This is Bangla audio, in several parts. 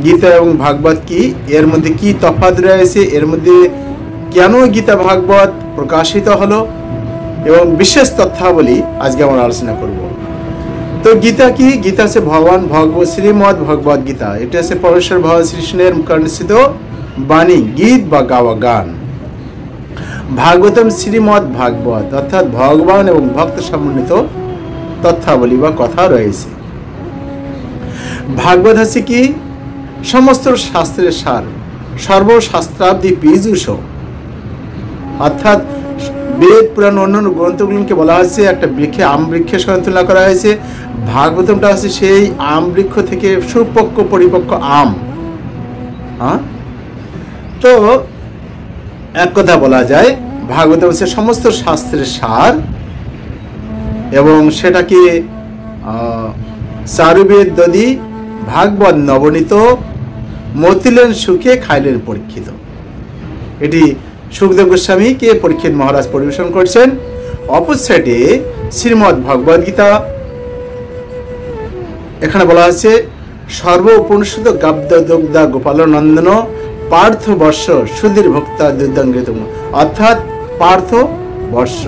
গীতা এবং ভাগবত কি, এর মধ্যে কি তফাৎ রয়েছে, এর মধ্যে কেন গীতা ভাগবত প্রকাশিত হলো এবং বিশেষ তথ্যাবলী আজকে আমরা আলোচনা করব। তো গীতা কি? গীতা হচ্ছে ভগবান শ্রীমদ্ ভগবত গীতা। এটা হচ্ছে পরমেশ্বর ভগবান শ্রীকৃষ্ণের মুখানিসৃত বাণী, গীত বা গাওয়া গান। ভাগবতম শ্রীমদ্ ভাগবত অর্থাৎ ভগবান এবং ভক্ত সমন্বিত তথ্যাবলী বা কথা রয়েছে। ভাগবত হচ্ছে কি? সমস্ত শাস্ত্রের সার, সর্বশাস্ত্রাব্দি পীযূষ, অর্থাৎ বেদ পুরাণ অন্যান্য গ্রন্থগুলোকে বলা হয়েছে একটা বৃক্ষে, আম বৃক্ষের সঙ্গে তুলনা করা হয়েছে। ভাগবতমটা হচ্ছে সেই আম বৃক্ষ থেকে সুপক্ক পরিপক্ক আম। তো এক কথা বলা যায় ভাগবতম হচ্ছে সমস্ত শাস্ত্রের সার এবং সেটাকে চারুবেদ দদি ভাগবত নবনীত মতিলেন সুখে খাইলেন পরীক্ষিত। এটি সুখদেব গোস্বামীকে পরীক্ষিত মহারাজ পরিবেশন করছেন। অপর সাইডে শ্রীমদ্ ভগবদ গীতা, এখানে বলা হচ্ছে সর্ব উপনিষদ গাব্দ দগ্ধা গোপাল নন্দন পার্থ বর্ষ সুধীর ভক্তা দুর্দাঙ্গিত, অর্থাৎ পার্থ বর্ষ।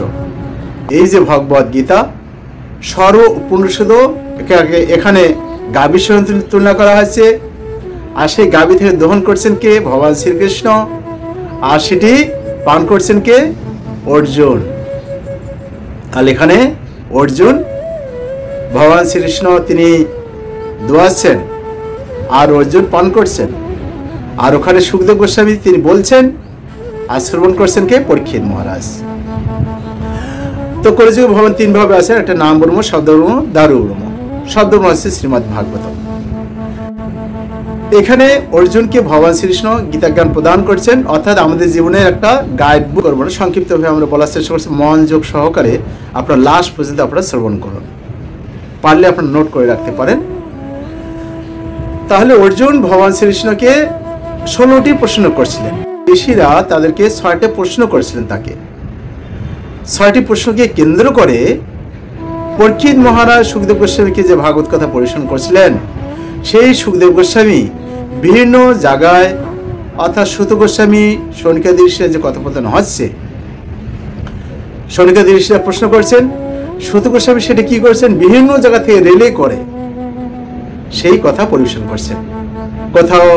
এই যে ভগবদ গীতা সর্ব উপনিষদ, এখানে গাভীর সঙ্গে তুলনা করা হয়েছে। আর সেই গাভী থেকে দহন করছেন কে? ভগবান শ্রীকৃষ্ণ। আর সেটি পান করছেন কে? অর্জুন। আর এখানে অর্জুন ভগবান শ্রীকৃষ্ণ তিনি দোয়াচ্ছেন আর অর্জুন পান করছেন। আর ওখানে সুখদেব গোস্বামী তিনি বলছেন আর শ্রবণ করছেন কে? পরীক্ষিত মহারাজ। তো কলিযুগে ভগবান তিন ভাবে আছেন, একটা নাম ব্রহ্ম, শব্দ ব্রহ্ম, দারু ব্রহ্ম। শব্দ ব্রহ্ম হচ্ছে শ্রীমদ্ ভাগবত। এখানে অর্জুনকে ভগবান শ্রীকৃষ্ণ গীতা জ্ঞান প্রদান করছেন, অর্থাৎ আমাদের জীবনের একটা গাইড বুক করবো না, সংক্ষিপ্তভাবে আমরা বলার চেষ্টা করছি। মনোযোগ সহকারে আপনার লাস্ট পর্যন্ত আপনারা শ্রবণ করুন, পারলে আপনারা নোট করে রাখতে পারেন। তাহলে অর্জুন ভগবান শ্রীকৃষ্ণকে 16টি প্রশ্ন করছিলেন। ঋষিরা তাদেরকে 6টি প্রশ্ন করেছিলেন। তাকে 6টি প্রশ্নকে কেন্দ্র করে পরীক্ষিত মহারাজ সুখদেব গোস্বামীকে যে ভাগবত কথা পরিবেশন করছিলেন, সেই সুখদেব গোস্বামী বিভিন্ন জায়গায়, অর্থাৎ সুত গোস্বামী শৌনিকাদি ঋষিরা যে কথোপকথন হচ্ছে, শৌনিকাদি ঋষিরা প্রশ্ন করছেন, সুত গোস্বামী সেটা কি করছেন? বিভিন্ন জায়গা থেকে রিলে করে সেই কথা পরিবেশন করছেন। কোথাও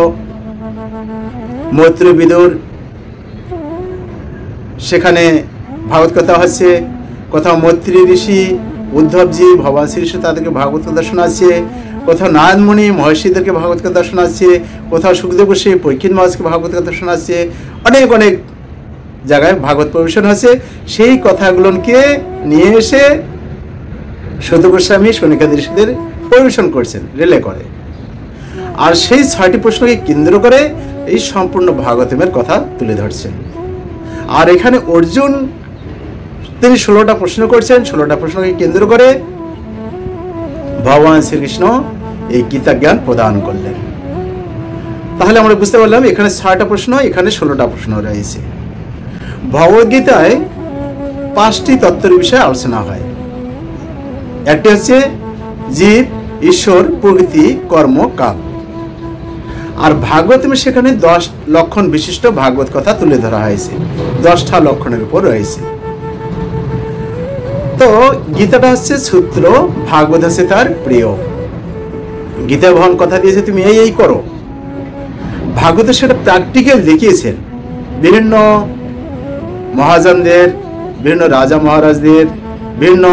মৈত্র বিদুর সেখানে ভাগবত কথা হচ্ছে, কোথাও মৈত্রী ঋষি উদ্ধবজি ভগবান শ্রীকৃষ্ণ তাদেরকে ভাগবত কথা শোনাচ্ছে, কোথাও নারদমণি মহর্ষিদেরকে ভাগবত কথা শোনাচ্ছে, কোথাও সুখদেব গোস্বামী পরীক্ষিত মহারাজকে ভাগবত কথা শোনাচ্ছে। অনেক অনেক জায়গায় ভাগবত পরিবেশন হচ্ছে। সেই কথাগুলোকে নিয়ে এসে সুত গোস্বামী শৌনিকাদি ঋষিদের পরিবেশন করছেন, রিলে করে। আর সেই 6টি প্রশ্নকে কেন্দ্র করে এই সম্পূর্ণ ভাগবতমের কথা তুলে ধরছেন। আর এখানে অর্জুন তিনি 16টা প্রশ্ন করছেন। 16টা প্রশ্নকে কেন্দ্র করে ভগবান শ্রীকৃষ্ণ এই গীতা জ্ঞান প্রদান করলেন। তাহলে আমরা বুঝতে পারলাম এখানে 6টা প্রশ্ন, এখানে 16টা প্রশ্ন রয়েছে। ভগবদ্গীতায় 5টি তত্ত্বের বিষয়ে আলোচনা হয়। একটি হচ্ছে জীব, ঈশ্বর, প্রকৃতি, কর্ম, কাল। আর ভাগবতমে সেখানে 10 লক্ষণ বিশিষ্ট ভাগবত কথা তুলে ধরা হয়েছে। 10টা লক্ষণের উপর রয়েছে। তো গীতাটা হচ্ছে সূত্র, ভাগবত হচ্ছে তার প্রিয়। গীতা ভগবান কথা দিয়েছে তুমি এই করো। ভাগবত সেটা প্র্যাকটিক্যাল দেখিয়েছেন। বিভিন্ন মহাজনদের, বিভিন্ন রাজা মহারাজদের, বিভিন্ন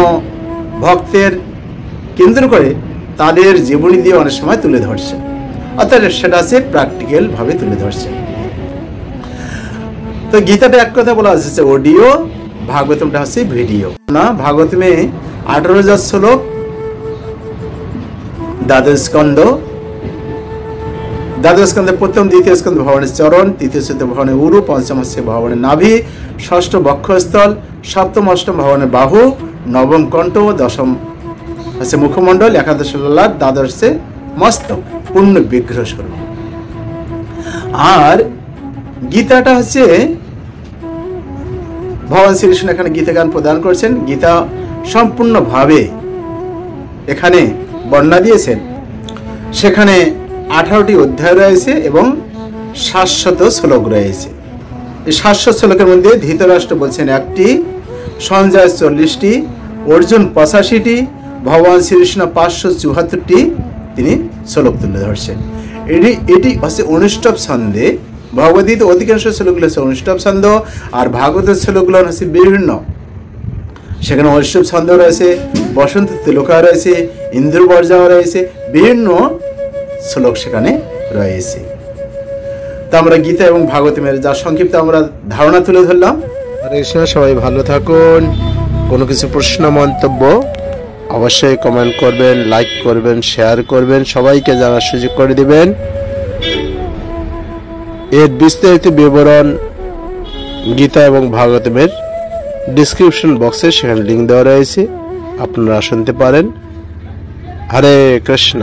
ভক্তের কেন্দ্র করে তাদের জীবনী দিয়ে অনেক সময় তুলে ধরছে, অর্থাৎ সেটা আছে প্র্যাকটিক্যাল ভাবে তুলে ধরছে। তো গীতাটা এক কথা বলা হচ্ছে অডিও, ভাগবতমটা হচ্ছে ভিডিও। না, ভাগবতমে 18,000 শ্লোক, দ্বাদশ স্কন্ধ। দ্বাদশ স্কন্ধে প্রথম, দ্বিতীয় স্কন্ধে ভগবানের চরণ, তৃতীয় স্কন্ধে ভগবানের উরু, পঞ্চম হচ্ছে ভগবানের নাভি, ষষ্ঠ বক্ষস্থল, সপ্তম অষ্টম ভগবানের বাহু, নবম কণ্ঠ, দশম হচ্ছে মুখমণ্ডল, একাদশ ললাট, দ্বাদশ হচ্ছে মস্তক, পূর্ণ বিগ্রহ স্বরূপ। আর গীতাটা হচ্ছে ভগবান শ্রীকৃষ্ণ এখানে গীতা জ্ঞান প্রদান করছেন। গীতা সম্পূর্ণভাবে এখানে বর্ণনা দিয়েছেন। সেখানে 18টি অধ্যায় রয়েছে এবং 700 শ্লোক রয়েছে। এই 700 শ্লোকের মধ্যে ধৃতরাষ্ট্র বলছেন 1টি, সঞ্জয় 40টি, অর্জুন 85টি, ভগবান শ্রীকৃষ্ণ 574টি তিনি শ্লোক তুলে ধরছেন। এটি হচ্ছে অনুষ্ঠব ছন্দে। ভগবদ্গীতা অধিকাংশ শ্লোকগুলো হচ্ছে অনুষ্ঠব ছন্দ, আর ভাগবতের শ্লোকগুলো হচ্ছে বিভিন্ন, সেখানে অনুষ্ঠব ছন্দ রয়েছে, বসন্ত তিলকা রয়েছে, ইন্দ্রবর্জা রয়েছে, বিভিন্ন শ্লোক সেখানে রয়েছে। তা আমরা গীতা এবং ভাগবতের যা সংক্ষিপ্ত আমরা ধারণা তুলে ধরলাম। হরে কৃষ্ণ, সবাই ভালো থাকুন। কোনো কিছু প্রশ্ন মন্তব্য অবশ্যই কমেন্ট করবেন, লাইক করবেন, শেয়ার করবেন, সবাইকে জানার সুযোগ করে দিবেন। এর বিস্তারিত বিবরণ গীতা এবং ভাগবতের ডিসক্রিপশন বক্সে সেখানে লিঙ্ক দেওয়া রয়েছে, আপনারা শুনতে পারেন। হরে কৃষ্ণ।